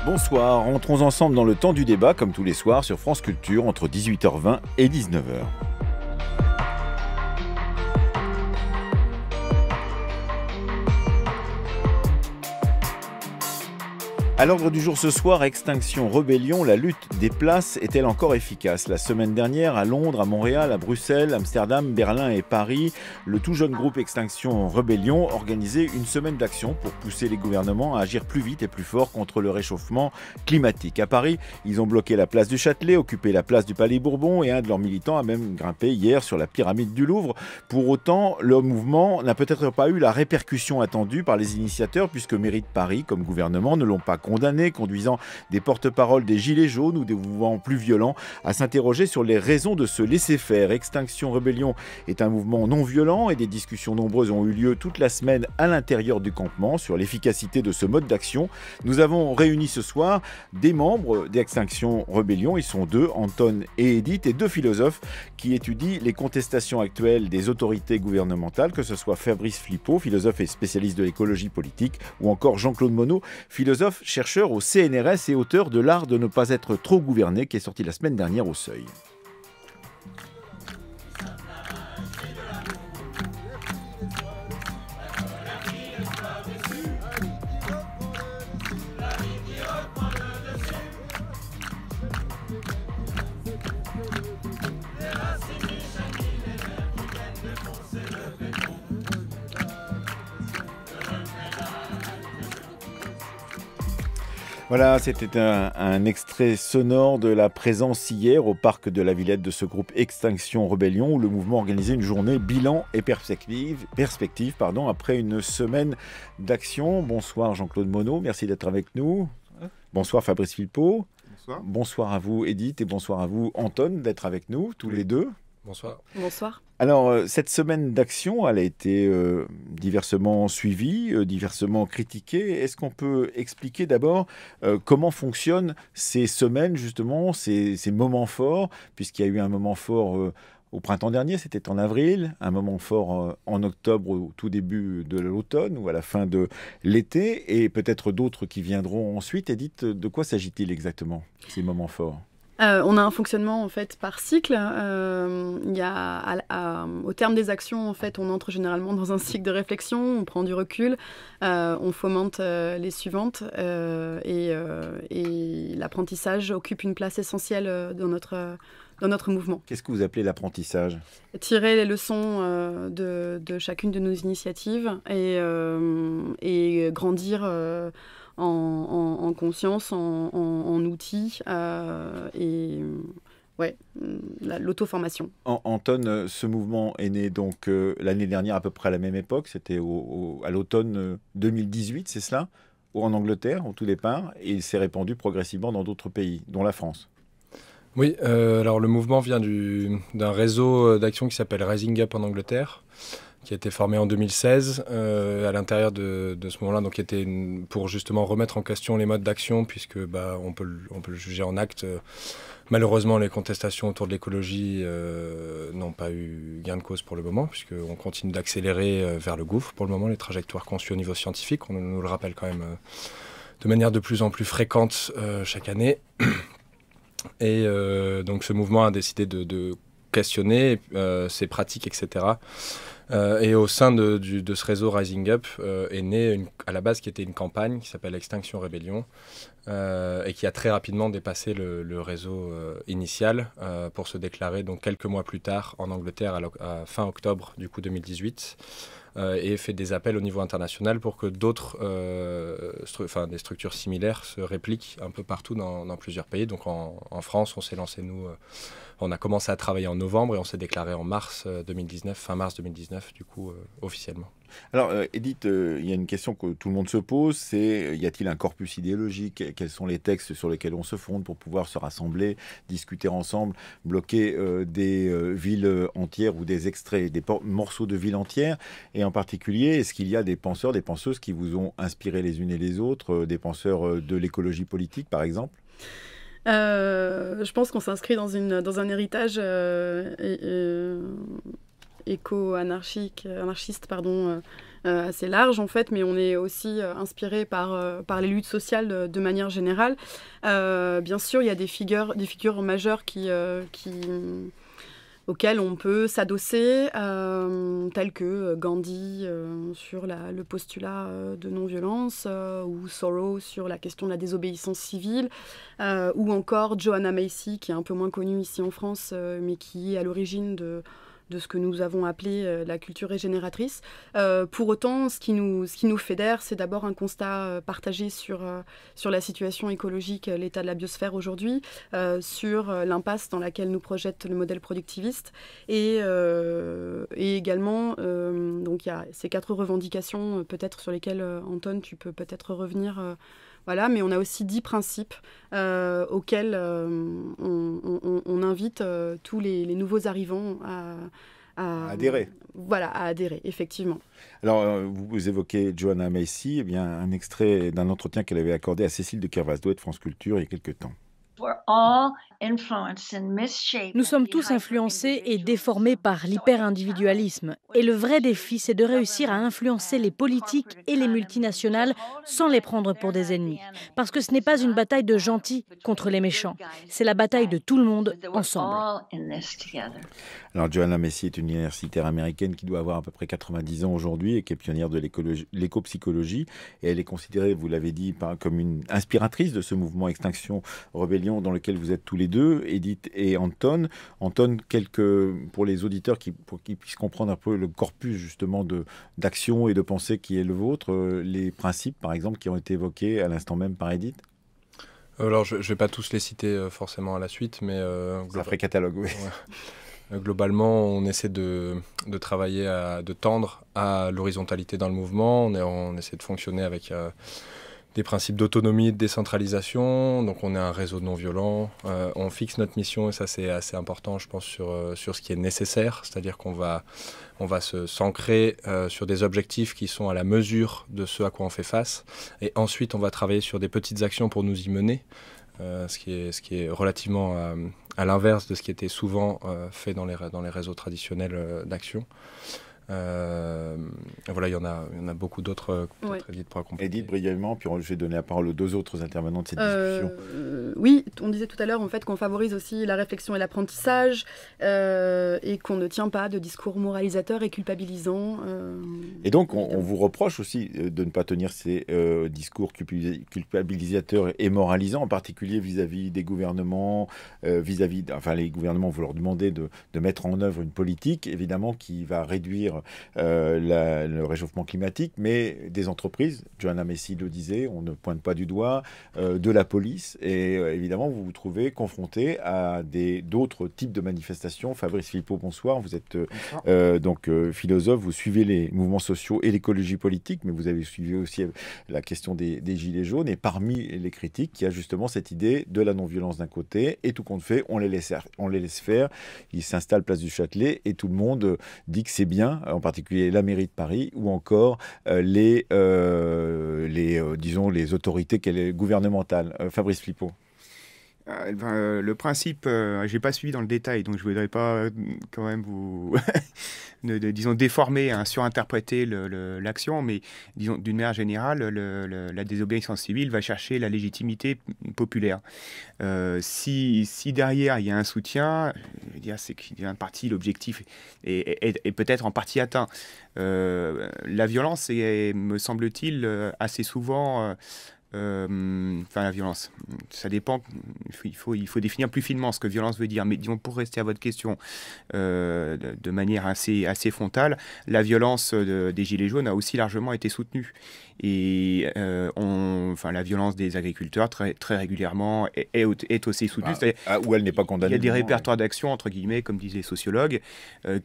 Bonsoir, rentrons ensemble dans le temps du débat, comme tous les soirs, sur France Culture, entre 18h20 et 19h. À l'ordre du jour ce soir, Extinction Rebellion, la lutte des places est-elle encore efficace? La semaine dernière, à Londres, à Montréal, à Bruxelles, Amsterdam, Berlin et Paris, le tout jeune groupe Extinction Rebellion organisait une semaine d'action pour pousser les gouvernements à agir plus vite et plus fort contre le réchauffement climatique. À Paris, ils ont bloqué la place du Châtelet, occupé la place du Palais Bourbon et un de leurs militants a même grimpé hier sur la pyramide du Louvre. Pour autant, le mouvement n'a peut-être pas eu la répercussion attendue par les initiateurs puisque Mairie de Paris, comme gouvernement, ne l'ont pas condamnés, conduisant des porte-paroles des Gilets jaunes ou des mouvements plus violents à s'interroger sur les raisons de ce laisser-faire. Extinction Rebellion est un mouvement non violent et des discussions nombreuses ont eu lieu toute la semaine à l'intérieur du campement sur l'efficacité de ce mode d'action. Nous avons réuni ce soir des membres d'Extinction Rebellion. Ils sont deux, Anton et Edith, et deux philosophes qui étudient les contestations actuelles des autorités gouvernementales, que ce soit Fabrice Flippo, philosophe et spécialiste de l'écologie politique, ou encore Jean-Claude Monod, philosophe, chercheur au CNRS et auteur de L'art de ne pas être trop gouverné, qui est sorti la semaine dernière au Seuil. Voilà, c'était un extrait sonore de la présence hier au parc de la Villette de ce groupe Extinction Rebellion où le mouvement organisait une journée bilan et perspective après une semaine d'action. Bonsoir Jean-Claude Monod, merci d'être avec nous. Bonsoir Fabrice Philpot. Bonsoir. Bonsoir à vous Edith et bonsoir à vous Anton d'être avec nous, tous les deux. Bonsoir. Bonsoir. Alors, cette semaine d'action, elle a été diversement suivie, diversement critiquée. Est-ce qu'on peut expliquer d'abord comment fonctionnent ces semaines, justement, ces moments forts, puisqu'il y a eu un moment fort au printemps dernier, c'était en avril, un moment fort en octobre, au tout début de l'automne ou à la fin de l'été, et peut-être d'autres qui viendront ensuite. Edith, de quoi s'agit-il exactement, ces moments forts ? On a un fonctionnement en fait par cycle. Il y a, au terme des actions, en fait, on entre généralement dans un cycle de réflexion, on prend du recul, on fomente les suivantes et l'apprentissage occupe une place essentielle dans notre mouvement. Qu'est-ce que vous appelez l'apprentissage ? Tirer les leçons de chacune de nos initiatives et grandir en conscience, en outils et l'auto-formation. Anton, ce mouvement est né donc l'année dernière à peu près à la même époque, c'était à l'automne 2018, c'est cela, en Angleterre au tout départ, et il s'est répandu progressivement dans d'autres pays, dont la France. Oui, alors le mouvement vient d'un réseau d'action qui s'appelle Rising Up en Angleterre, qui a été formé en 2016 à l'intérieur de ce moment-là, donc qui était pour justement remettre en question les modes d'action, puisque on peut le juger en acte. Malheureusement, les contestations autour de l'écologie n'ont pas eu gain de cause pour le moment, puisqu'on continue d'accélérer vers le gouffre pour le moment, les trajectoires conçues au niveau scientifique. On nous le rappelle quand même de manière de plus en plus fréquente chaque année. Et donc ce mouvement a décidé de questionner ses pratiques, etc. Et au sein de ce réseau Rising Up est née à la base qui était une campagne qui s'appelle Extinction Rebellion et qui a très rapidement dépassé le réseau initial pour se déclarer donc quelques mois plus tard en Angleterre à fin octobre du coup 2018 et fait des appels au niveau international pour que d'autres des structures similaires se répliquent un peu partout dans plusieurs pays. Donc en France, on s'est lancé on a commencé à travailler en novembre et on s'est déclaré en mars 2019, fin mars 2019 du coup officiellement. Alors Edith, il y a une question que tout le monde se pose, c'est y a-t-il un corpus idéologique ? Quels sont les textes sur lesquels on se fonde pour pouvoir se rassembler, discuter ensemble, bloquer des villes entières ou des extraits, des morceaux de villes entières ? Et en particulier, est-ce qu'il y a des penseurs, des penseuses qui vous ont inspiré les unes et les autres, des penseurs de l'écologie politique par exemple ? Je pense qu'on s'inscrit dans un héritage éco-anarchiste, assez large en fait, mais on est aussi inspiré par les luttes sociales de manière générale. Bien sûr, il y a des figures majeures auxquelles on peut s'adosser, tels que Gandhi sur le postulat de non-violence, ou Thoreau sur la question de la désobéissance civile, ou encore Joanna Macy, qui est un peu moins connue ici en France, mais qui est à l'origine de ce que nous avons appelé la culture régénératrice. Pour autant, ce qui nous fédère, c'est d'abord un constat partagé sur la situation écologique, l'état de la biosphère aujourd'hui, sur l'impasse dans laquelle nous projette le modèle productiviste, et également, donc il y a ces 4 revendications peut-être sur lesquelles, Anton, tu peux peut-être revenir. Voilà, mais on a aussi 10 principes auxquels on invite tous les nouveaux arrivants à adhérer. Voilà, à adhérer, effectivement. Alors, vous évoquez Joanna Macy, eh bien, un extrait d'un entretien qu'elle avait accordé à Cécile de Kervasdo de France Culture il y a quelques temps. Nous sommes tous influencés et déformés par l'hyper-individualisme. Et le vrai défi, c'est de réussir à influencer les politiques et les multinationales sans les prendre pour des ennemis. Parce que ce n'est pas une bataille de gentils contre les méchants. C'est la bataille de tout le monde ensemble. Alors, Joanna Macy est une universitaire américaine qui doit avoir à peu près 90 ans aujourd'hui et qui est pionnière de l'éco-psychologie. Et elle est considérée, vous l'avez dit, comme une inspiratrice de ce mouvement Extinction Rebellion dans lequel vous êtes tous les deux, Edith et Anton. Anton, pour les auditeurs pour qu'ils puissent comprendre un peu le corpus justement d'action et de pensée qui est le vôtre, les principes par exemple qui ont été évoqués à l'instant même par Edith. Alors je ne vais pas tous les citer forcément à la suite, mais... Ça ferait catalogue, oui. Ouais. Globalement, on essaie de travailler, de tendre à l'horizontalité dans le mouvement. On essaie de fonctionner avec des principes d'autonomie et de décentralisation. Donc on est un réseau de non-violents. On fixe notre mission, et ça c'est assez important, je pense, sur ce qui est nécessaire. C'est-à-dire qu'on va s'ancrer sur des objectifs qui sont à la mesure de ce à quoi on fait face. Et ensuite, on va travailler sur des petites actions pour nous y mener. Ce qui est relativement à l'inverse de ce qui était souvent fait dans les réseaux traditionnels d'action. Voilà, il y en a beaucoup d'autres peut-être Edith pourra compléter. Edith, brièvement, puis je vais donner la parole aux 2 autres intervenants de cette discussion. Oui, on disait tout à l'heure en fait qu'on favorise aussi la réflexion et l'apprentissage, et qu'on ne tient pas de discours moralisateurs et culpabilisants. Et donc, on vous reproche aussi de ne pas tenir ces discours culpabilisateurs et moralisants, en particulier vis-à-vis des gouvernements, les gouvernements, vous leur demandez de mettre en œuvre une politique, évidemment, qui va réduire le réchauffement climatique, mais des entreprises, Joanna Macy le disait, on ne pointe pas du doigt, de la police, et évidemment vous vous trouvez confronté à d'autres types de manifestations. Fabrice Philippot, bonsoir, vous êtes donc philosophe, vous suivez les mouvements sociaux et l'écologie politique, mais vous avez suivi aussi la question des gilets jaunes, et parmi les critiques, il y a justement cette idée de la non-violence d'un côté, et tout compte fait, on les laisse faire, ils s'installent place du Châtelet, et tout le monde dit que c'est bien, en particulier la mairie de Paris, ou encore les autorités gouvernementales. Fabrice Philippot. Le principe, je n'ai pas suivi dans le détail, donc je ne voudrais pas quand même vous disons déformer, surinterpréter l'action, mais disons d'une manière générale, la désobéissance civile va chercher la légitimité populaire. Si derrière il y a un soutien, je veux dire, c'est qu'il y a une partie, l'objectif est peut-être en partie atteint. La violence est, me semble-t-il, assez souvent... la violence, ça dépend, il faut définir plus finement ce que violence veut dire, mais disons, pour rester à votre question de manière assez frontale, la violence des Gilets jaunes a aussi largement été soutenue. Et la violence des agriculteurs très régulièrement est aussi soutenue. Où elle n'est pas condamnée. Il y a des répertoires d'action, entre guillemets, comme disent les sociologues,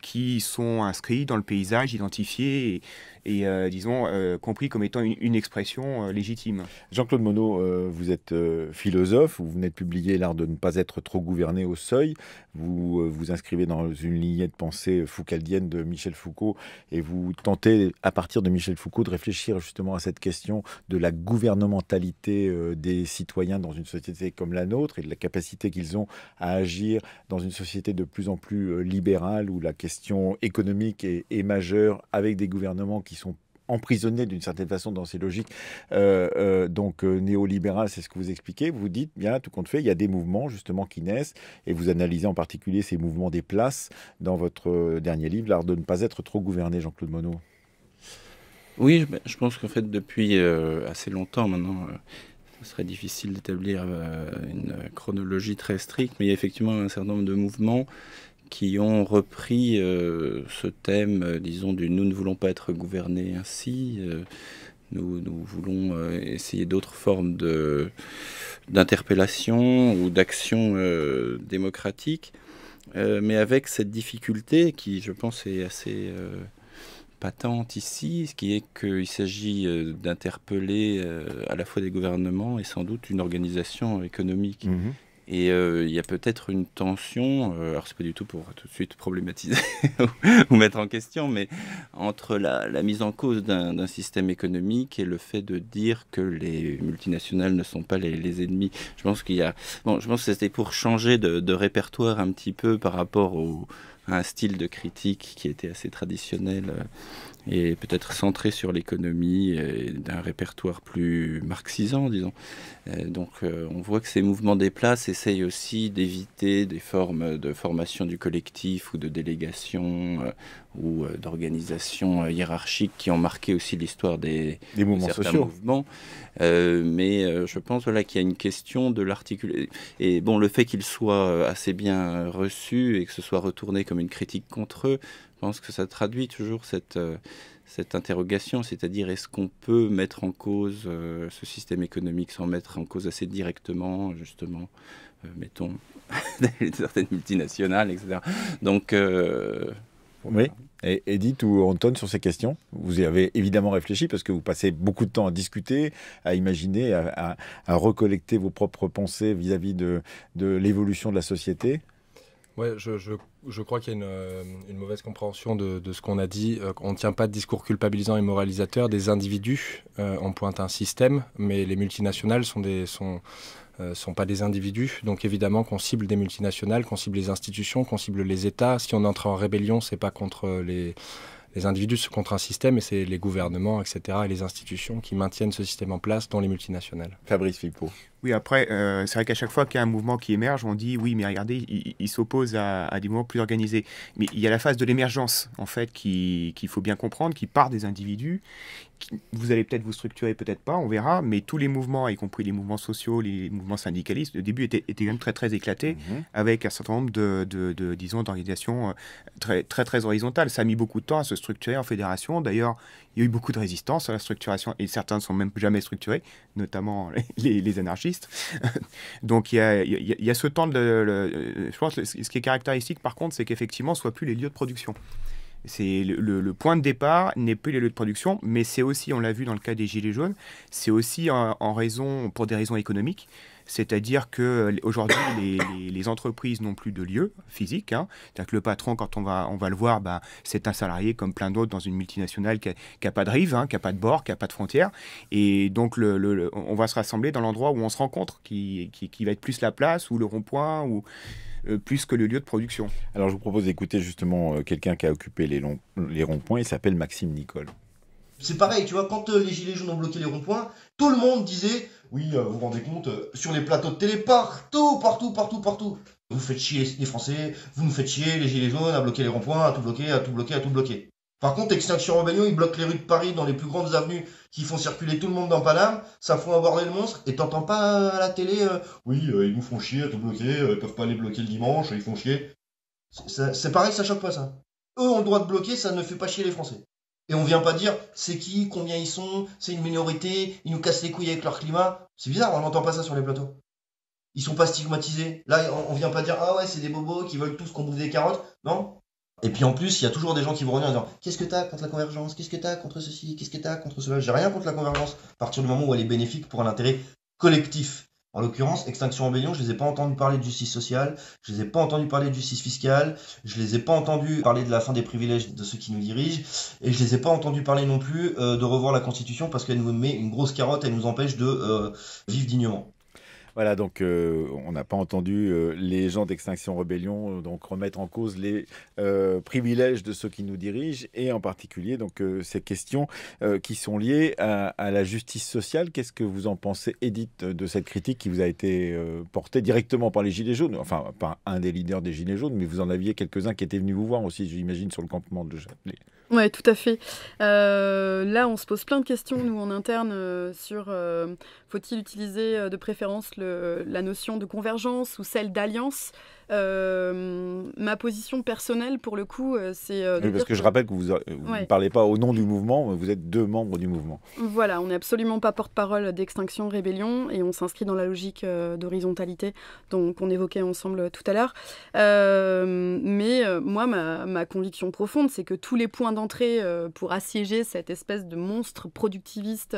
qui sont inscrits dans le paysage, identifiés et disons, compris comme étant une expression légitime. Jean-Claude Monod, vous êtes philosophe, vous venez de publier L'art de ne pas être trop gouverné au seuil. Vous vous inscrivez dans une lignée de pensée foucaldienne de Michel Foucault, et vous tentez, à partir de Michel Foucault, de réfléchir justement à cette question de la gouvernementalité des citoyens dans une société comme la nôtre, et de la capacité qu'ils ont à agir dans une société de plus en plus libérale, où la question économique est majeure, avec des gouvernements qui sont emprisonnés d'une certaine façon dans ces logiques néolibérales, c'est ce que vous expliquez. Vous dites, bien, tout compte fait, il y a des mouvements justement qui naissent, et vous analysez en particulier ces mouvements des places dans votre dernier livre, L'art de ne pas être trop gouverné, Jean-Claude Monod. Oui, je pense qu'en fait, depuis assez longtemps maintenant, ce serait difficile d'établir une chronologie très stricte, mais il y a effectivement un certain nombre de mouvements qui ont repris ce thème, disons, du « nous ne voulons pas être gouvernés ainsi ». Nous voulons essayer d'autres formes d'interpellation ou d'action démocratique, mais avec cette difficulté qui, je pense, est assez patente ici, ce qui est qu'il s'agit d'interpeller à la fois des gouvernements et sans doute une organisation économique. Mmh. Et il y a peut-être une tension, alors c'est pas du tout pour tout de suite problématiser ou mettre en question, mais entre la mise en cause d'un système économique et le fait de dire que les multinationales ne sont pas les ennemis. Je pense qu'il y a, je pense que c'était pour changer de répertoire un petit peu par rapport à un style de critique qui était assez traditionnel et peut-être centré sur l'économie et d'un répertoire plus marxisant, disons. Donc on voit que ces mouvements des places essayent aussi d'éviter des formes de formation du collectif ou de délégation ou d'organisation hiérarchique qui ont marqué aussi l'histoire des mouvements sociaux. Mouvements. Mais je pense qu'il y a une question de l'articulation. Et bon, le fait qu'ils soient assez bien reçus et que ce soit retourné comme une critique contre eux, je pense que ça traduit toujours cette interrogation, c'est-à-dire est-ce qu'on peut mettre en cause ce système économique sans mettre en cause assez directement, justement, mettons, certaines multinationales, etc. Donc, oui. Et Edith ou Anton, sur ces questions, vous y avez évidemment réfléchi parce que vous passez beaucoup de temps à discuter, à imaginer, à recollecter vos propres pensées vis-à-vis de l'évolution de la société. Ouais, je crois qu'il y a une mauvaise compréhension de ce qu'on a dit. On ne tient pas de discours culpabilisant et moralisateur des individus. On pointe un système, mais les multinationales sont pas des individus. Donc évidemment qu'on cible des multinationales, qu'on cible les institutions, qu'on cible les États. Si on entre en rébellion, c'est pas contre les individus, c'est contre un système, et c'est les gouvernements, etc., et les institutions qui maintiennent ce système en place, dont les multinationales. Fabrice Philippot. Oui, après, c'est vrai qu'à chaque fois qu'il y a un mouvement qui émerge, on dit oui, mais regardez, il s'oppose à des mouvements plus organisés. Mais il y a la phase de l'émergence, en fait, qu'il faut bien comprendre, qui part des individus. Vous allez peut-être vous structurer, peut-être pas, on verra, mais tous les mouvements, y compris les mouvements sociaux, les mouvements syndicalistes, au début étaient quand même très, très éclatés, avec un certain nombre disons, d'organisations très, très, très horizontales. Ça a mis beaucoup de temps à se structurer en fédération. D'ailleurs, il y a eu beaucoup de résistance à la structuration, et certains ne sont même jamais structurés, notamment les anarchistes. Donc il y a ce temps je pense que ce qui est caractéristique, par contre, c'est qu'effectivement, ce ne soit plus les lieux de production. C'est le point de départ n'est plus les lieux de production, mais c'est aussi, on l'a vu dans le cas des Gilets jaunes, c'est aussi pour des raisons économiques. C'est-à-dire qu'aujourd'hui, les entreprises n'ont plus de lieu physique. C'est-à-dire que le patron, quand on va le voir, c'est un salarié comme plein d'autres dans une multinationale qui n'a pas de rive, qui n'a pas de bord, qui n'a pas de frontières. Et donc, on va se rassembler dans l'endroit où on se rencontre, qui va être plus la place ou le rond-point ou plus que le lieu de production. Alors, je vous propose d'écouter justement quelqu'un qui a occupé les ronds-points. Il s'appelle Maxime Nicole. C'est pareil, tu vois, quand les Gilets jaunes ont bloqué les ronds-points, tout le monde disait « Oui, vous vous rendez compte, sur les plateaux de télé, partout. Vous faites chier les Français, vous nous faites chier, les Gilets jaunes, à bloquer les ronds-points, à tout bloquer. » Par contre, Extinction Rebellion, ils bloquent les rues de Paris dans les plus grandes avenues qui font circuler tout le monde dans Paname, ça fout un bordel monstre, et t'entends pas à la télé Oui, ils nous font chier à tout bloquer, ils peuvent pas aller bloquer le dimanche, ils font chier. C'est pareil, ça choque pas ça. Eux ont le droit de bloquer, ça ne fait pas chier les Français. Et on vient pas dire c'est qui, combien ils sont, c'est une minorité, ils nous cassent les couilles avec leur climat. C'est bizarre, on n'entend pas ça sur les plateaux. Ils sont pas stigmatisés. Là, on vient pas dire ah ouais, c'est des bobos qui veulent tous qu'on bouffe des carottes. Non. Et puis en plus, il y a toujours des gens qui vont revenir en disant qu'est-ce que t'as contre la convergence, qu'est-ce que t'as contre ceci, qu'est-ce que t'as contre cela. J'ai rien contre la convergence, à partir du moment où elle est bénéfique pour un intérêt collectif. En l'occurrence, Extinction Rebellion, je les ai pas entendus parler de justice sociale, je les ai pas entendus parler de justice fiscale, je les ai pas entendus parler de la fin des privilèges de ceux qui nous dirigent, et je les ai pas entendus parler non plus de revoir la Constitution parce qu'elle nous met une grosse carotte, elle nous empêche de vivre dignement. Voilà, donc on n'a pas entendu les gens d'Extinction Rebellion donc remettre en cause les privilèges de ceux qui nous dirigent et en particulier donc ces questions qui sont liées à la justice sociale. Qu'est-ce que vous en pensez, Edith, de cette critique qui vous a été portée directement par les Gilets jaunes? Enfin, pas un des leaders des Gilets jaunes, mais vous en aviez quelques-uns qui étaient venus vous voir aussi, j'imagine, sur le campement de Châtelet. Oui, tout à fait. Là, on se pose plein de questions, nous, en interne, sur faut-il utiliser de préférence la notion de convergence ou celle d'alliance. Ma position personnelle, pour le coup, c'est... oui, parce que je rappelle que vous ne parlez pas au nom du mouvement, mais vous êtes 2 membres du mouvement. Voilà, on n'est absolument pas porte-parole d'Extinction Rebellion et on s'inscrit dans la logique d'horizontalité qu'on évoquait ensemble tout à l'heure. Mais moi, ma conviction profonde, c'est que tous les points d'entrée pour assiéger cette espèce de monstre productiviste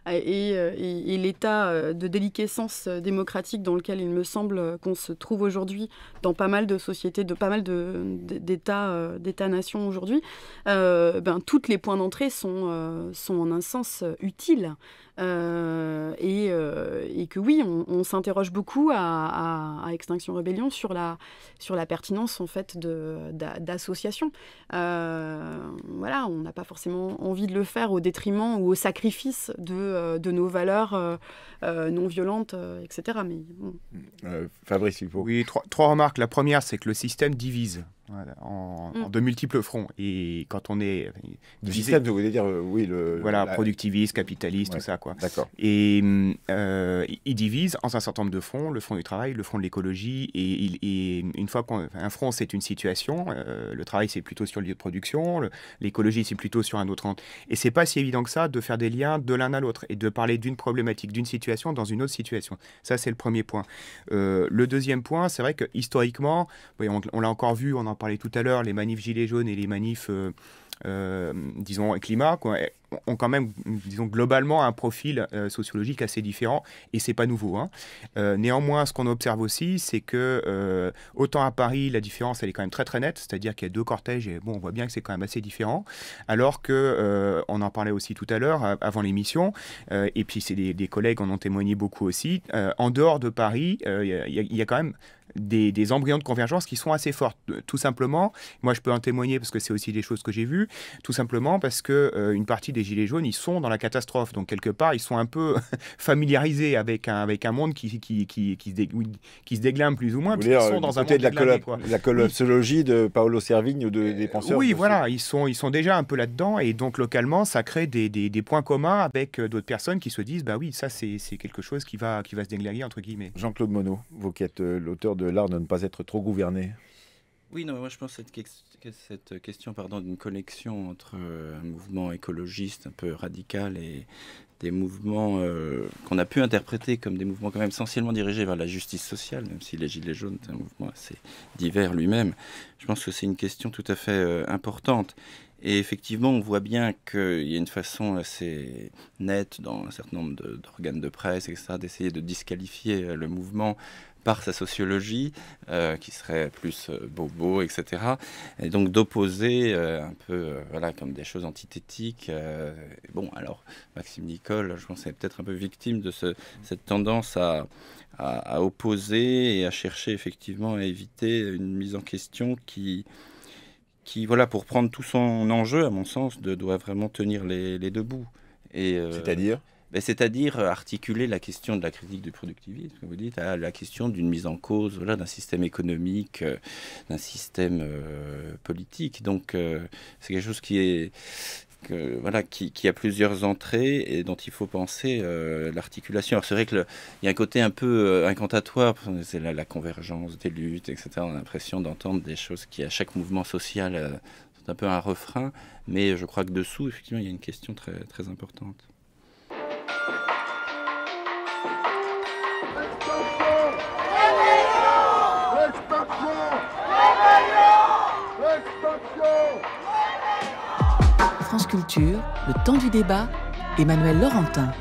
et l'état de déliquescence démocratique dans lequel il me semble qu'on se trouve aujourd'hui dans pas mal de sociétés, de pas mal d'États-nations aujourd'hui, toutes les points d'entrée sont en un sens utiles. Et que oui, on s'interroge beaucoup à Extinction Rebellion sur la pertinence en fait d'associations. Voilà, on n'a pas forcément envie de le faire au détriment ou au sacrifice de nos valeurs non violentes, etc. Mais bon. Fabrice, il faut. Oui, trois remarques. La première, c'est que le système divise. Voilà, en de multiples fronts. Et quand on est divisé, vous voulez dire oui, productiviste, capitaliste, tout ça, quoi. D'accord. Et il divise en un certain nombre de fronts, le front du travail, le front de l'écologie. Et une fois qu'un front, c'est une situation, le travail, c'est plutôt sur le lieu de production, l'écologie, c'est plutôt sur un autre front. Et c'est pas si évident que ça de faire des liens de l'un à l'autre et de parler d'une problématique, d'une situation dans une autre situation. Ça, c'est le premier point. Le deuxième point, c'est vrai que historiquement, on l'a encore vu, on en parlait tout à l'heure, les manifs gilets jaunes et les manifs, disons, climat, quoi, ont quand même, disons, globalement un profil sociologique assez différent, et c'est pas nouveau, hein. Néanmoins, ce qu'on observe aussi, c'est que autant à Paris, la différence, elle est quand même très très nette, c'est-à-dire qu'il y a 2 cortèges, et bon, on voit bien que c'est quand même assez différent, alors que, on en parlait aussi tout à l'heure, avant l'émission, et puis c'est des collègues en ont témoigné beaucoup aussi, en dehors de Paris, il y a quand même des embryons de convergence qui sont assez fortes. Tout simplement, moi je peux en témoigner parce que c'est aussi des choses que j'ai vues, tout simplement parce que une partie des Gilets jaunes, ils sont dans la catastrophe. Donc quelque part, ils sont un peu familiarisés avec un monde qui se déglingue plus ou moins. Vous voulez dire, sont dans un monde la collapsologie de Paolo Servigne ou des penseurs. Oui, voilà, ils sont déjà un peu là-dedans et donc localement, ça crée des points communs avec d'autres personnes qui se disent, bah oui, ça c'est quelque chose qui va se déglinguer, entre guillemets. Jean-Claude Monod, vous qui êtes l'auteur de l'art de ne pas être trop gouverné. Oui, non, mais moi je pense que cette question d'une connexion entre un mouvement écologiste un peu radical et des mouvements qu'on a pu interpréter comme des mouvements quand même essentiellement dirigés vers la justice sociale, même si les Gilets jaunes c'est un mouvement assez divers lui-même. Je pense que c'est une question tout à fait importante. Et effectivement, on voit bien qu'il y a une façon assez nette dans un certain nombre d'organes de presse, etc., d'essayer de disqualifier le mouvement par sa sociologie, qui serait plus bobo, etc. Et donc d'opposer un peu, comme des choses antithétiques. Bon, alors, Maxime Nicole, je pense qu'il est peut-être un peu victime de cette tendance à opposer et à chercher effectivement à éviter une mise en question qui pour prendre tout son enjeu, à mon sens, doit vraiment tenir les deux bouts. C'est-à-dire articuler la question de la critique du productivisme, comme vous dites, à la question d'une mise en cause d'un système économique, d'un système politique. Donc c'est quelque chose qui a plusieurs entrées et dont il faut penser l'articulation. Alors c'est vrai qu'il y a un côté un peu incantatoire, c'est la convergence des luttes, etc. On a l'impression d'entendre des choses qui, à chaque mouvement social, sont un peu un refrain, mais je crois que dessous, effectivement, il y a une question très, très importante. France Culture, le temps du débat, Emmanuel Laurentin.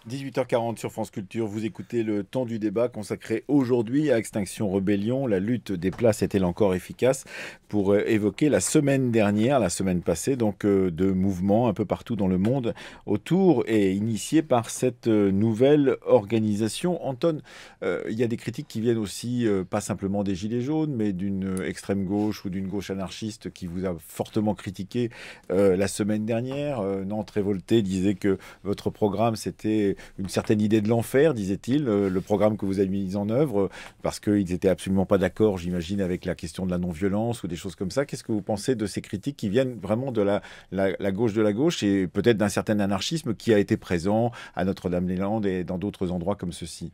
18h40 sur France Culture, vous écoutez le temps du débat consacré aujourd'hui à Extinction Rebellion. La lutte des places est-elle encore efficace? Pour évoquer la semaine dernière, la semaine passée, donc de mouvements un peu partout dans le monde autour et initiés par cette nouvelle organisation. Anton, il y a des critiques qui viennent aussi, pas simplement des Gilets jaunes, mais d'une extrême gauche ou d'une gauche anarchiste qui vous a fortement critiqué la semaine dernière. Nantes Révolté disait que votre programme, c'était une certaine idée de l'enfer, disait-il, le programme que vous avez mis en œuvre, parce qu'ils n'étaient absolument pas d'accord, j'imagine, avec la question de la non-violence ou des choses comme ça. Qu'est-ce que vous pensez de ces critiques qui viennent vraiment de la gauche de la gauche et peut-être d'un certain anarchisme qui a été présent à Notre-Dame-des-Landes et dans d'autres endroits comme ceci?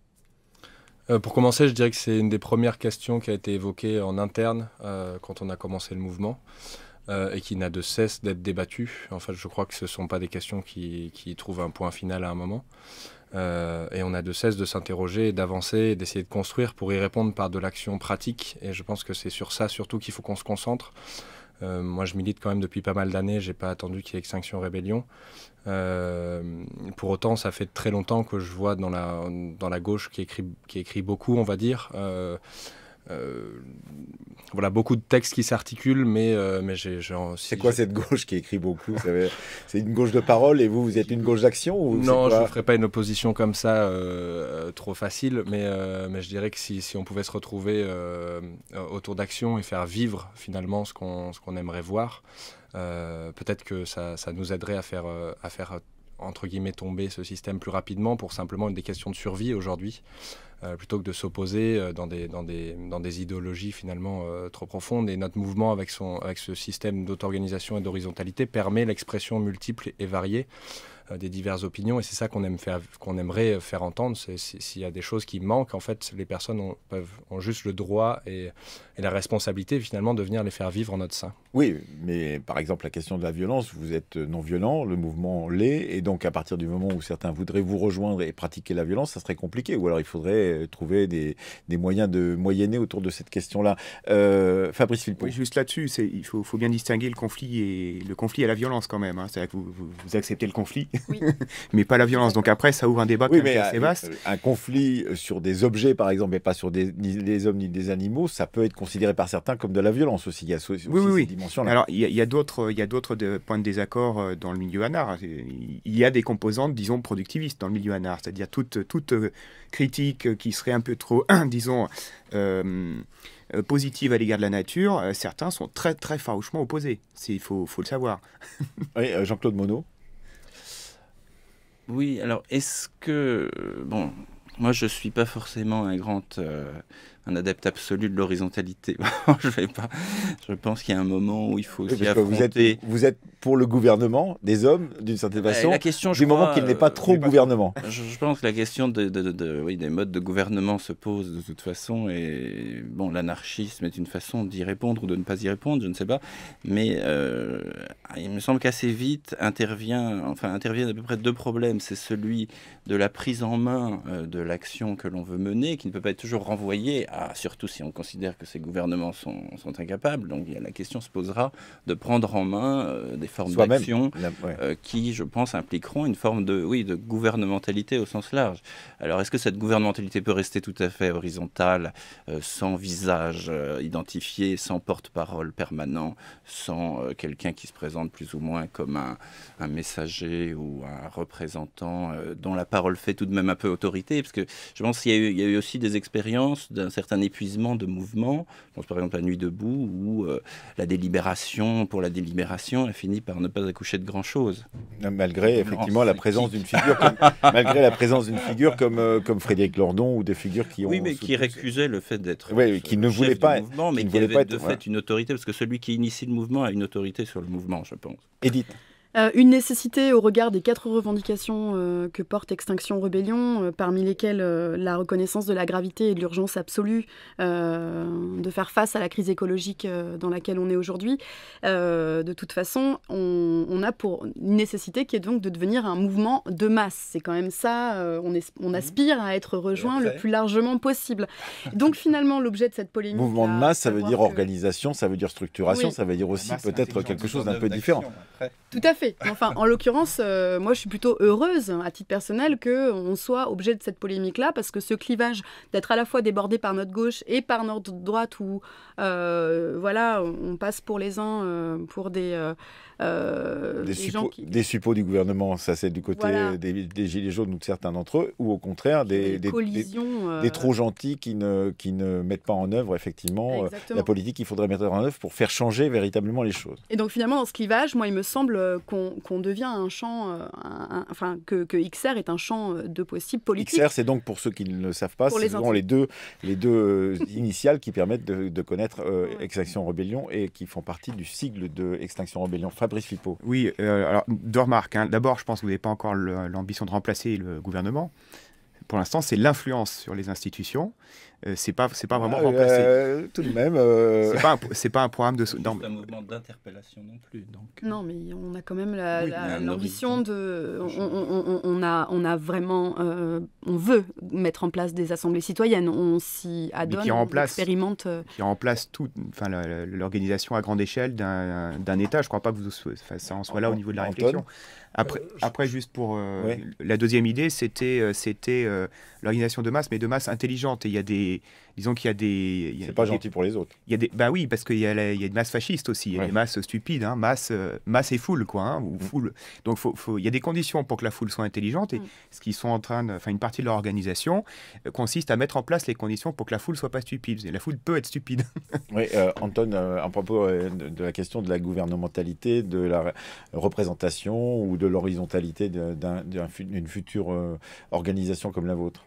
Pour commencer, je dirais que c'est une des premières questions qui a été évoquée en interne quand on a commencé le mouvement. Et qui n'a de cesse d'être débattu. En fait, je crois que ce ne sont pas des questions qui trouvent un point final à un moment. Et on a de cesse de s'interroger, d'avancer, d'essayer de construire pour y répondre par de l'action pratique. Et je pense que c'est sur ça surtout qu'il faut qu'on se concentre. Moi, je milite quand même depuis pas mal d'années. Je n'ai pas attendu qu'il y ait Extinction Rebellion. Pour autant, ça fait très longtemps que je vois dans la gauche qui écrit beaucoup, on va dire. Voilà, beaucoup de textes qui s'articulent, mais c'est quoi cette gauche qui écrit beaucoup? C'est une gauche de parole et vous êtes une gauche d'action ou non, je ne ferai pas une opposition comme ça trop facile, mais je dirais que si on pouvait se retrouver autour d'action et faire vivre finalement ce qu'on aimerait voir, peut-être que ça nous aiderait à faire entre guillemets tomber ce système plus rapidement pour simplement des questions de survie aujourd'hui. Plutôt que de s'opposer dans des idéologies finalement trop profondes. Et notre mouvement avec ce système d'auto-organisation et d'horizontalité permet l'expression multiple et variée des diverses opinions. Et c'est ça qu'on aimerait faire entendre. S'il y a des choses qui manquent, en fait, les personnes ont juste le droit et la responsabilité finalement de venir les faire vivre en notre sein. Oui, mais par exemple la question de la violence, vous êtes non-violent, le mouvement l'est, et donc à partir du moment où certains voudraient vous rejoindre et pratiquer la violence, ça serait compliqué. Ou alors il faudrait trouver des moyens de moyenner autour de cette question-là. Fabrice Philpot. Oui, juste là-dessus, il faut bien distinguer le conflit et la violence quand même. Hein. C'est-à-dire que vous acceptez le conflit, oui. Mais pas la violence. Donc après, ça ouvre un débat assez vaste. Un conflit sur des objets, par exemple, mais pas sur ni des hommes ni des animaux, ça peut être considéré par certains comme de la violence aussi. Il y a aussi ces dimensions-là. Alors, il y a d'autres points de désaccord dans le milieu anar. Il y a des composantes, disons, productivistes dans le milieu anar. C'est-à-dire toute critique qui serait un peu trop, disons, positive à l'égard de la nature, certains sont très, très farouchement opposés. Il faut le savoir. Oui, Jean-Claude Monod. Oui, alors est-ce que... Bon, moi je ne suis pas forcément un adepte absolu de l'horizontalité. Je pense qu'il y a un moment où il faut s'y affronter. Vous êtes pour le gouvernement des hommes, d'une certaine façon, du moment qu'il n'est pas trop gouvernement. Je pense que la question des modes de gouvernement se pose de toute façon. Et bon, l'anarchisme est une façon d'y répondre ou de ne pas y répondre, je ne sais pas. Mais il me semble qu'assez vite interviennent à peu près deux problèmes. C'est celui de la prise en main de l'action que l'on veut mener, qui ne peut pas être toujours renvoyée surtout si on considère que ces gouvernements sont incapables. Donc la question se posera de prendre en main des formes d'action qui, je pense, impliqueront une forme de gouvernementalité au sens large. Alors, est-ce que cette gouvernementalité peut rester tout à fait horizontale, sans visage identifié, sans porte-parole permanent, sans quelqu'un qui se présente plus ou moins comme un messager ou un représentant dont la parole fait tout de même un peu autorité? Parce que je pense qu'il y a eu aussi des expériences d'un certain épuisement de mouvements. Je pense par exemple à Nuit debout, où la délibération pour la délibération a fini par ne pas accoucher de grand-chose. Malgré effectivement la présence d'une figure comme Frédéric Lordon ou des figures qui ont... Oui, mais qui récusaient le fait d'être qui ne voulait pas mouvement, mais qui avait de fait une autorité, parce que celui qui initie le mouvement a une autorité sur le mouvement, je pense. Edith. Une nécessité au regard des 4 revendications que porte Extinction Rebellion, parmi lesquelles la reconnaissance de la gravité et de l'urgence absolue de faire face à la crise écologique dans laquelle on est aujourd'hui. De toute façon, on a pour une nécessité qui est donc de devenir un mouvement de masse. C'est quand même ça, on aspire à être rejoint le plus largement possible. Donc finalement, l'objet de cette polémique... Mouvement de masse, ça veut dire organisation, ça veut dire structuration, ça veut dire aussi peut-être quelque chose d'un peu différent. Tout à fait. fait. Enfin, en l'occurrence, moi, je suis plutôt heureuse, à titre personnel, qu'on soit objet de cette polémique-là, parce que ce clivage d'être à la fois débordé par notre gauche et par notre droite, où voilà, on passe pour les uns pour des suppôts du gouvernement, ça c'est du côté voilà. des gilets jaunes ou de certains d'entre eux, ou au contraire des collisions, des trop gentils qui ne mettent pas en œuvre effectivement la politique qu'il faudrait mettre en œuvre pour faire changer véritablement les choses. Et donc finalement dans ce clivage, moi il me semble qu'on devient un champ, que XR est un champ de possibles politiques. XR, c'est donc pour ceux qui ne le savent pas, c'est souvent les deux initiales qui permettent de connaître Extinction Rebellion et qui font partie du sigle de Extinction Rebellion. Fabrice Philpot. Oui, alors deux remarques. D'abord, je pense que vous n'avez pas encore l'ambition de remplacer le gouvernement. Pour l'instant, c'est l'influence sur les institutions. C'est pas vraiment remplacé. Tout de même. C'est pas un programme de. C'est un mouvement d'interpellation non plus. Donc. Non, mais on a quand même l'ambition de. On a vraiment. On veut mettre en place des assemblées citoyennes. On s'y adonne. On expérimente. Qui remplace l'organisation à grande échelle d'un État. Je ne crois pas que ça en soit là au niveau de la réflexion. Après, juste pour la deuxième idée, c'était l'organisation de masse, mais de masse intelligente. Et il y a des, disons qu'il y a des. C'est pas gentil pour les autres. Il y a des, bah oui, parce qu'il y a des masses fascistes aussi. Il y a des masses stupides, hein, masse et foule, quoi. Hein, ou foule. Donc il y a des conditions pour que la foule soit intelligente. Et ce qu'ils sont en train de, une partie de leur organisation consiste à mettre en place les conditions pour que la foule soit pas stupide. Et la foule peut être stupide. Oui, Anton, à propos de la question de la gouvernementalité, de la représentation ou de l'horizontalité d'une future organisation comme la vôtre.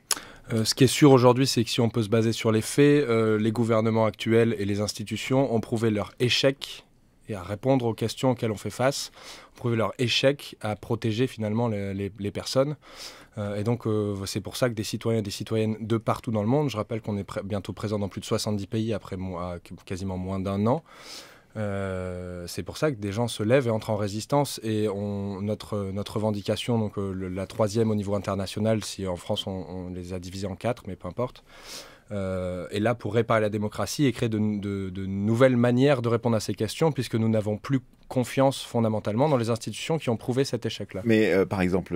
Ce qui est sûr aujourd'hui, c'est que si on peut se baser sur les faits, les gouvernements actuels et les institutions ont prouvé leur échec et à répondre aux questions auxquelles on fait face, ont prouvé leur échec à protéger finalement les personnes. Et donc c'est pour ça que des citoyens et des citoyennes de partout dans le monde, je rappelle qu'on est bientôt présent dans plus de 70 pays après quasiment moins d'un an, c'est pour ça que des gens se lèvent et entrent en résistance. Et notre revendication, donc la troisième au niveau international, si en France on les a divisés en 4, mais peu importe, est là pour réparer la démocratie et créer de nouvelles manières de répondre à ces questions, puisque nous n'avons plus confiance fondamentalement dans les institutions qui ont prouvé cet échec-là. Mais par exemple,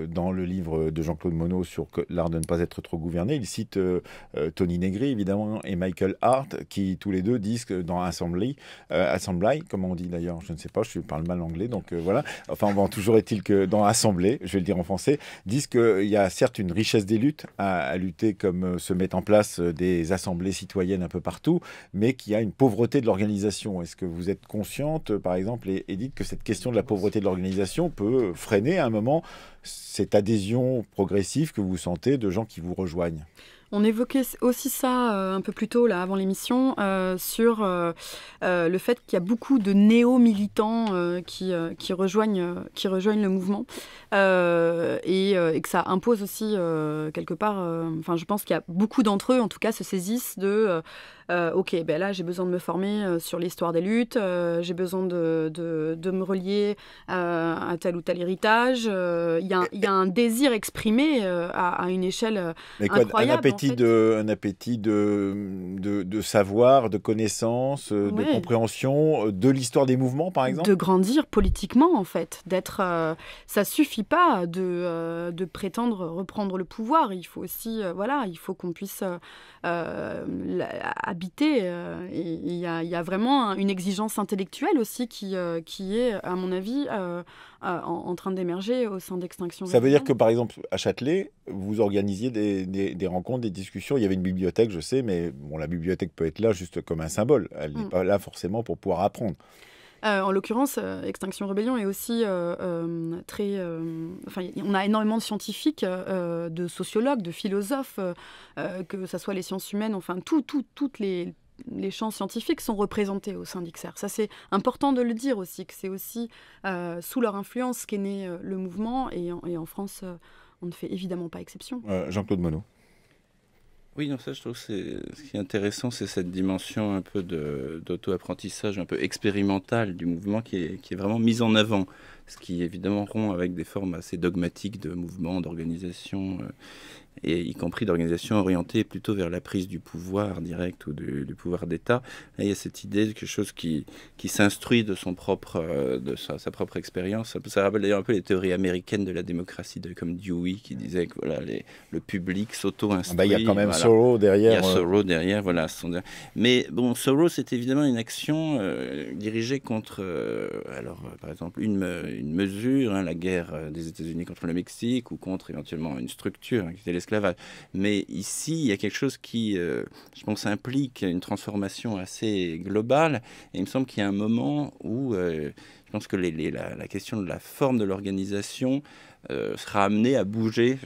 dans le livre de Jean-Claude Monod sur l'art de ne pas être trop gouverné, il cite Tony Negri, évidemment, et Michael Hart, qui tous les deux disent que dans Assembly, comment on dit d'ailleurs, je ne sais pas, je parle mal anglais, donc voilà. Enfin bon, toujours est-il que dans Assemblée, je vais le dire en français, disent qu'il y a certes une richesse des luttes à lutter, comme se mettent en place des assemblées citoyennes un peu partout, mais qu'il y a une pauvreté de l'organisation. Est-ce que vous êtes consciente, par exemple, et dites que cette question de la pauvreté de l'organisation peut freiner à un moment cette adhésion progressive que vous sentez de gens qui vous rejoignent? On évoquait aussi ça un peu plus tôt, là, avant l'émission, sur le fait qu'il y a beaucoup de néo-militants qui rejoignent le mouvement et que ça impose aussi, quelque part, je pense qu'il y a beaucoup d'entre eux, en tout cas, se saisissent de... ok, ben là j'ai besoin de me former sur l'histoire des luttes, j'ai besoin de me relier à tel ou tel héritage. Il y a un désir exprimé à une échelle incroyable. Un appétit de savoir, de connaissance, de compréhension de l'histoire des mouvements, par exemple. De grandir politiquement, en fait, ça suffit pas de prétendre reprendre le pouvoir. Il faut aussi, il faut qu'on puisse habiter. Il y a vraiment une exigence intellectuelle aussi qui est, à mon avis, en train d'émerger au sein d'Extinction Rebellion. Ça veut dire que, par exemple, à Châtelet, vous organisiez des rencontres, des discussions. Il y avait une bibliothèque, je sais, mais bon, la bibliothèque peut être là juste comme un symbole. Elle n'est pas là forcément pour pouvoir apprendre. En l'occurrence, Extinction Rebellion est aussi très... on a énormément de scientifiques, de sociologues, de philosophes, que ce soit les sciences humaines, toutes les champs scientifiques sont représentés au sein d'XR. Ça, c'est important de le dire aussi, que c'est aussi sous leur influence qu'est né le mouvement. Et en France, on ne fait évidemment pas exception. Jean-Claude Monod. Oui, non, ça, je trouve que ce qui est intéressant, c'est cette dimension un peu d'auto-apprentissage, un peu expérimentale du mouvement qui est vraiment mise en avant. ce qui évidemment rompt avec des formes assez dogmatiques de mouvements, d'organisations, et y compris d'organisations orientées plutôt vers la prise du pouvoir direct ou du pouvoir d'État. Là, il y a cette idée de quelque chose qui s'instruit de sa propre expérience. Ça rappelle d'ailleurs un peu les théories américaines de la démocratie, comme Dewey, qui disait que voilà, le public s'auto-instruit. Il y a quand même Thoreau derrière. Il y a Thoreau derrière, voilà. Mais bon, Thoreau, c'est évidemment une action dirigée contre, par exemple, une mesure, la guerre des États-Unis contre le Mexique, ou contre éventuellement une structure, qui était l'esclavage. Mais ici, il y a quelque chose qui, je pense, implique une transformation assez globale. Et il me semble qu'il y a un moment où je pense que la question de la forme de l'organisation sera amenée à bouger,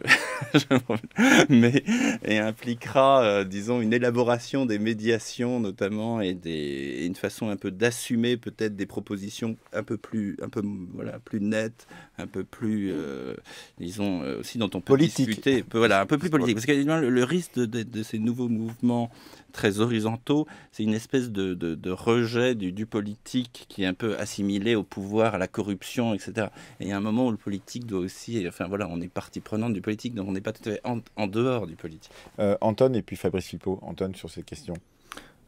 et impliquera, disons, une élaboration des médiations notamment, et une façon un peu d'assumer peut-être des propositions un peu plus nettes, un peu plus, disons, aussi dont on peut discuter, un peu plus politique. Parce que le risque de ces nouveaux mouvements très horizontaux, c'est une espèce de rejet du politique qui est un peu assimilé au pouvoir, à la corruption, etc. Et il y a un moment où le politique doit aussi, on est partie prenante du politique, donc on n'est pas tout à fait en dehors du politique. Anton et puis Fabrice Filippo. Anton, sur ces questions.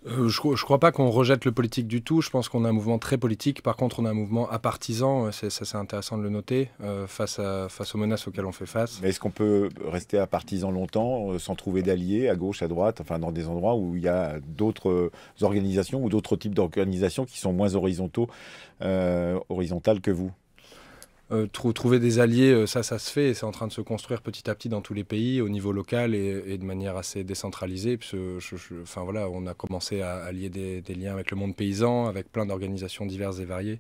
Je crois pas qu'on rejette le politique du tout. Je pense qu'on a un mouvement très politique. Par contre, on a un mouvement apartisan. C'est intéressant de le noter face aux menaces auxquelles on fait face. Mais est-ce qu'on peut rester apartisan longtemps sans trouver d'alliés à gauche, à droite, dans des endroits où il y a d'autres organisations ou d'autres types d'organisations qui sont moins horizontales que vous? Trouver des alliés, ça se fait, et c'est en train de se construire petit à petit dans tous les pays, au niveau local et de manière assez décentralisée. On a commencé à lier des liens avec le monde paysan, avec plein d'organisations diverses et variées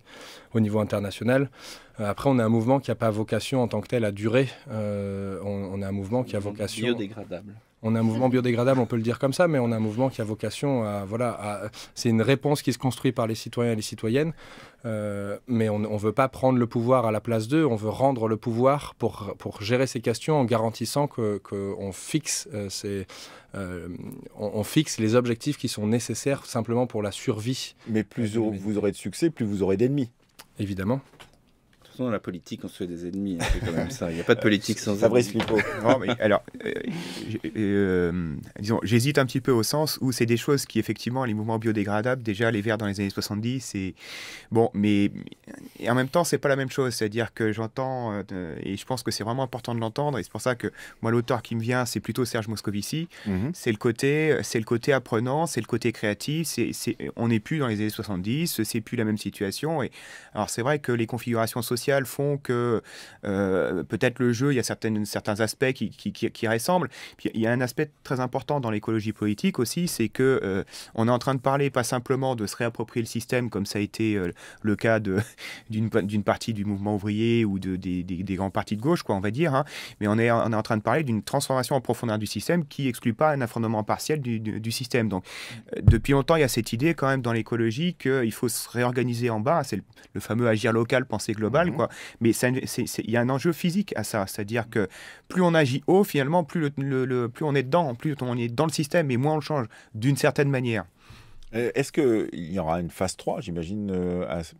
au niveau international. Après, on a un mouvement qui n'a pas vocation en tant que tel à durer. On a un mouvement qui a vocation... biodégradable. On a un mouvement biodégradable, on peut le dire comme ça, mais on a un mouvement qui a vocation c'est une réponse qui se construit par les citoyens et les citoyennes, mais on ne veut pas prendre le pouvoir à la place d'eux, on veut rendre le pouvoir pour gérer ces questions en garantissant qu'on fixe on fixe les objectifs qui sont nécessaires simplement pour la survie. Mais plus vous aurez de succès, plus vous aurez d'ennemis. Évidemment. Dans la politique, on se fait des ennemis, c'est quand même ça. Il n'y a pas de politique sans Fabrice Filippo. Alors, disons, j'hésite un petit peu au sens où c'est des choses qui, effectivement, les mouvements biodégradables, déjà les Verts dans les années 70, mais en même temps, c'est pas la même chose. C'est-à-dire que j'entends, et je pense que c'est vraiment important de l'entendre, et c'est pour ça que moi, l'auteur qui me vient, c'est plutôt Serge Moscovici. C'est le côté apprenant, c'est le côté créatif. On n'est plus dans les années 70, c'est plus la même situation. Et alors, c'est vrai que les configurations sociales font que peut-être le jeu, il y a certains aspects qui ressemblent. Puis il y a un aspect très important dans l'écologie politique aussi, c'est que on est en train de parler pas simplement de se réapproprier le système comme ça a été le cas d'une partie du mouvement ouvrier ou des grands partis de gauche, on va dire, mais on est en train de parler d'une transformation en profondeur du système qui exclut pas un affondement partiel du système. Donc depuis longtemps, il y a cette idée quand même dans l'écologie qu'il faut se réorganiser en bas, c'est le fameux agir local, penser global, mais il y a un enjeu physique à ça, c'est-à-dire que plus on agit haut, finalement, plus on est dedans, plus on est dans le système et moins on le change, d'une certaine manière. Est-ce qu'il y aura une phase 3, j'imagine,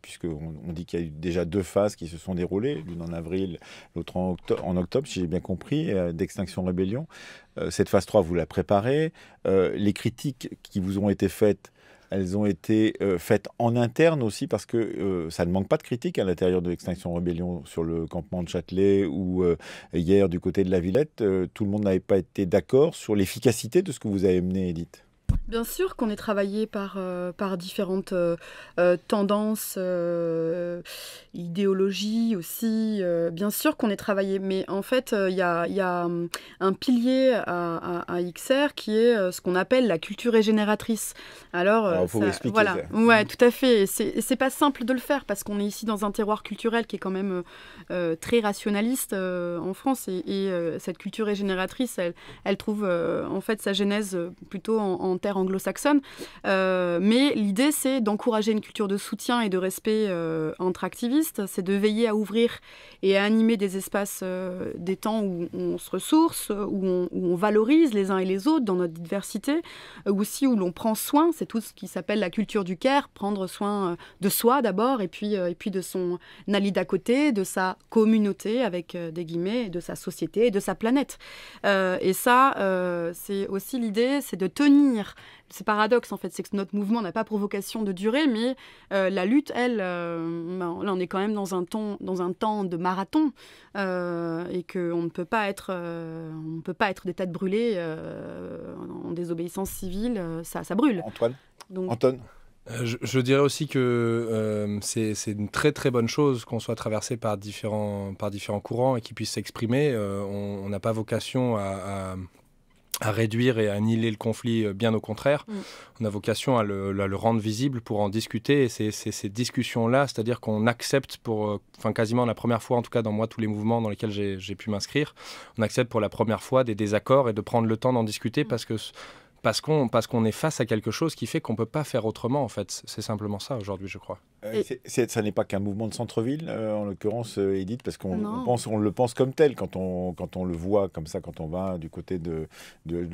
puisqu'on dit qu'il y a eu déjà 2 phases qui se sont déroulées, l'une en avril, l'autre en octobre, si j'ai bien compris, d'Extinction Rebellion. Cette phase 3, vous la préparez. Les critiques qui vous ont été faites, elles ont été faites en interne aussi, parce que ça ne manque pas de critiques à l'intérieur de l'Extinction Rebellion sur le campement de Châtelet ou hier du côté de la Villette. Tout le monde n'avait pas été d'accord sur l'efficacité de ce que vous avez mené, Edith. Bien sûr qu'on est travaillé par différentes tendances, idéologies aussi. Bien sûr qu'on est travaillé, mais en fait, il y a un pilier à XR qui est ce qu'on appelle la culture régénératrice. Alors faut l'expliquer. Voilà, ouais, tout à fait. C'est pas simple de le faire parce qu'on est ici dans un terroir culturel qui est quand même très rationaliste en France, et cette culture régénératrice, elle trouve en fait sa genèse plutôt en terre anglo-saxonne. Mais l'idée, c'est d'encourager une culture de soutien et de respect entre activistes. C'est de veiller à ouvrir et à animer des espaces, des temps où on se ressource, où on valorise les uns et les autres dans notre diversité, aussi où l'on prend soin. C'est tout ce qui s'appelle la culture du care, prendre soin de soi d'abord, et puis de son ali d'à côté, de sa communauté, avec des guillemets, de sa société et de sa planète. Et ça, c'est aussi l'idée, c'est de tenir. C'est paradoxe en fait, c'est que notre mouvement n'a pas pour vocation de durer, mais la lutte, elle, là on est quand même dans un temps de marathon, et qu'on ne peut pas être des têtes brûlées en désobéissance civile, ça brûle. Anton Je dirais aussi que c'est une très très bonne chose qu'on soit traversé par différents courants et qu'ils puissent s'exprimer. On n'a pas vocation à réduire et à annihiler le conflit, bien au contraire. On a vocation à le rendre visible pour en discuter. Et c'est ces discussions-là, c'est-à-dire qu'on accepte quasiment la première fois, en tout cas dans moi, tous les mouvements dans lesquels j'ai pu m'inscrire, on accepte pour la première fois des désaccords et de prendre le temps d'en discuter parce qu'on est face à quelque chose qui fait qu'on ne peut pas faire autrement, en fait. C'est simplement ça, aujourd'hui, je crois. Ça n'est pas qu'un mouvement de centre-ville, en l'occurrence, Edith, parce qu'on le pense comme tel. Quand on le voit comme ça, quand on va du côté de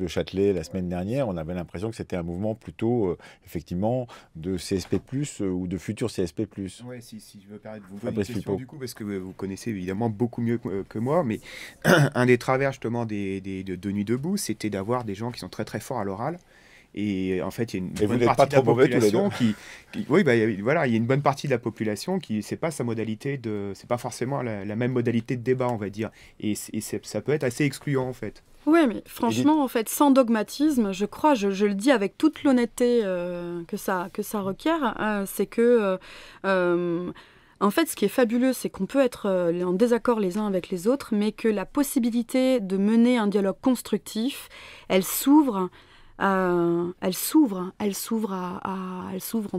Châtelet la semaine dernière, on avait l'impression que c'était un mouvement plutôt, effectivement, de CSP+, ou de futur CSP+. Oui, si je veux permettre de vous poser une question, du coup, parce que vous connaissez évidemment beaucoup mieux que moi, mais un des travers, justement, de Nuit debout, c'était d'avoir des gens qui sont très, très forts à l'oral. Et en fait, il y a une bonne partie de la population il y a une bonne partie de la population qui c'est pas sa modalité c'est pas forcément la même modalité de débat, on va dire, et ça peut être assez excluant en fait. Oui, mais franchement, en fait, sans dogmatisme, je crois, je le dis avec toute l'honnêteté que ça requiert, c'est que en fait, ce qui est fabuleux, c'est qu'on peut être en désaccord les uns avec les autres, mais que la possibilité de mener un dialogue constructif, elle s'ouvre en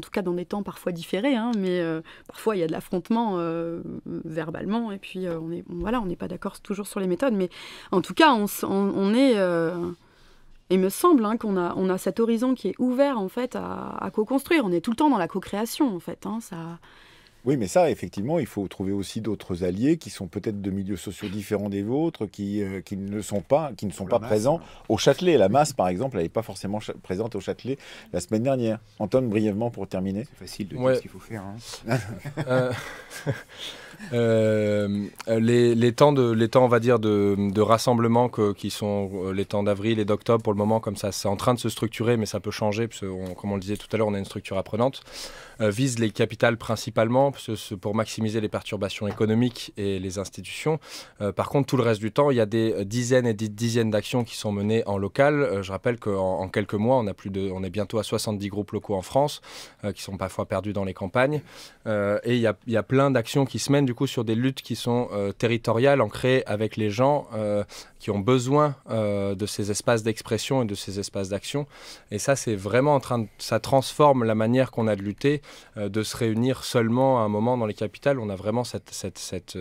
tout cas dans des temps parfois différés, mais parfois il y a de l'affrontement verbalement, et puis on n'est pas d'accord toujours sur les méthodes, mais en tout cas on est il me semble qu'on a cet horizon qui est ouvert en fait à co-construire. On est tout le temps dans la co-création en fait, ça. Oui, mais ça, effectivement, il faut trouver aussi d'autres alliés qui sont peut-être de milieux sociaux différents des vôtres, qui ne sont pas présents au Châtelet. La masse, par exemple, elle n'est pas forcément présente au Châtelet la semaine dernière. Anton, brièvement, pour terminer. C'est facile de dire ce qu'il faut faire. Les temps, on va dire, de rassemblement qui sont les temps d'avril et d'octobre, pour le moment, comme ça, c'est en train de se structurer, mais ça peut changer, parce que, comme on le disait tout à l'heure, on a une structure apprenante, visent les capitales principalement, pour maximiser les perturbations économiques et les institutions. Par contre, tout le reste du temps, il y a des dizaines et des dizaines d'actions qui sont menées en local. Je rappelle qu'en quelques mois, on est bientôt à 70 groupes locaux en France, qui sont parfois perdus dans les campagnes. Et il y a plein d'actions qui se mènent du coup sur des luttes qui sont territoriales, ancrées avec les gens qui ont besoin de ces espaces d'expression et de ces espaces d'action. Et ça, c'est vraiment ça transforme la manière qu'on a de lutter, de se réunir seulement à un moment dans les capitales. On a vraiment cette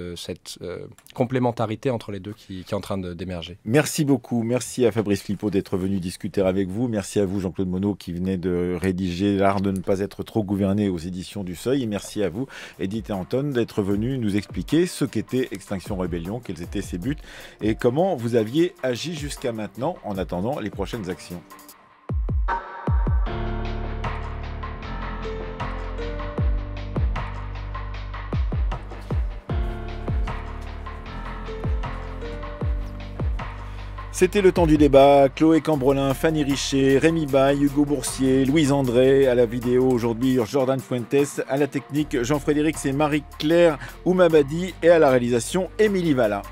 complémentarité entre les deux qui est en train d'émerger. Merci beaucoup. Merci à Fabrice Philippot d'être venu discuter avec vous. Merci à vous, Jean-Claude Monod, qui venait de rédiger L'art de ne pas être trop gouverné aux éditions du Seuil. Et merci à vous, Edith et Anton, d'être venus nous expliquer ce qu'était Extinction Rebellion, quels étaient ses buts et comment vous aviez agi jusqu'à maintenant en attendant les prochaines actions. C'était le temps du débat. Chloé Cambrelin, Fanny Richer, Rémi Baille, Hugo Boursier, Louise André, à la vidéo aujourd'hui Jordan Fuentes, à la technique Jean-Frédéric, c'est Marie-Claire Oumabadi et à la réalisation Émilie Valla.